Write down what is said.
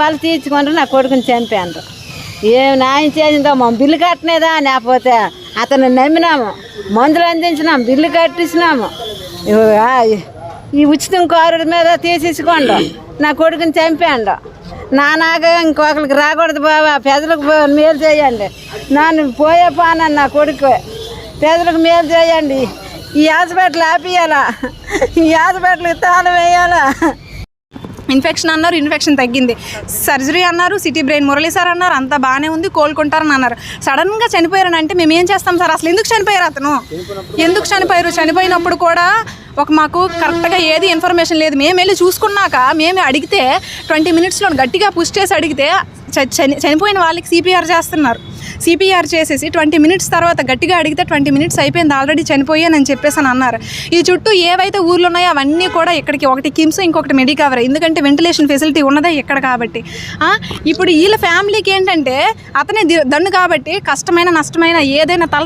వాళ్ళు తీర్చుకుంటారు, నా కొడుకుని చంపాను. ఏం న్యాయం చేసిందో మా బిల్లు కట్టనేదా, లేకపోతే అతను నమ్మినాము, మందులు అందించినాము, బిల్లు కట్టించినాము. ఈ ఉచితం కారుడి మీద తీసేసుకోండు, నా కొడుకుని చంపాడు. నానాగా ఇంకొకరికి రాకూడదు బాబా, పెదలకు మేలు చేయండి. నన్ను పోయే పానని నా కొడుకు, పెదలకు మేలు చేయండి. ఈ హాస్పిటల్ ఆపియాలా, ఈ హాస్పిటల్కి తాళం వేయాలా. ఇన్ఫెక్షన్ అన్నారు, ఇన్ఫెక్షన్ తగ్గింది. సర్జరీ అన్నారు, సిటీ బ్రెయిన్ మురళి సార్ అన్నారు, అంతా బాగానే ఉంది, కోలుకుంటారని అన్నారు. సడన్గా చనిపోయారని అంటే మేము ఏం చేస్తాం సార్? అసలు ఎందుకు చనిపోయారు? అతను ఎందుకు చనిపోయారు? చనిపోయినప్పుడు కూడా మాకు కరెక్ట్గా ఏది ఇన్ఫర్మేషన్ లేదు. మేము వెళ్ళి చూసుకున్నాక మేము అడిగితే 20 minutesలో గట్టిగా పుష్ చేసి అడిగితే చనిపోయిన వాళ్ళకి సిపిఆర్ చేస్తున్నారు. సిపిఆర్ చేసేసి 20 minutes తర్వాత గట్టిగా అడిగితే 20 minutes అయిపోయింది, ఆల్రెడీ చనిపోయానని చెప్పేసి అని అన్నారు. ఈ చుట్టూ ఏవైతే ఊర్లు ఉన్నాయో అవన్నీ కూడా ఇక్కడికి ఒకటి కిమ్స్, ఇంకొకటి మెడికవర్, ఎందుకంటే వెంటిలేషన్ ఫెసిలిటీ ఉన్నదే ఇక్కడ కాబట్టి. ఇప్పుడు వీళ్ళ ఫ్యామిలీకి ఏంటంటే అతనే దన్ను కాబట్టి కష్టమైన నష్టమైన ఏదైనా తల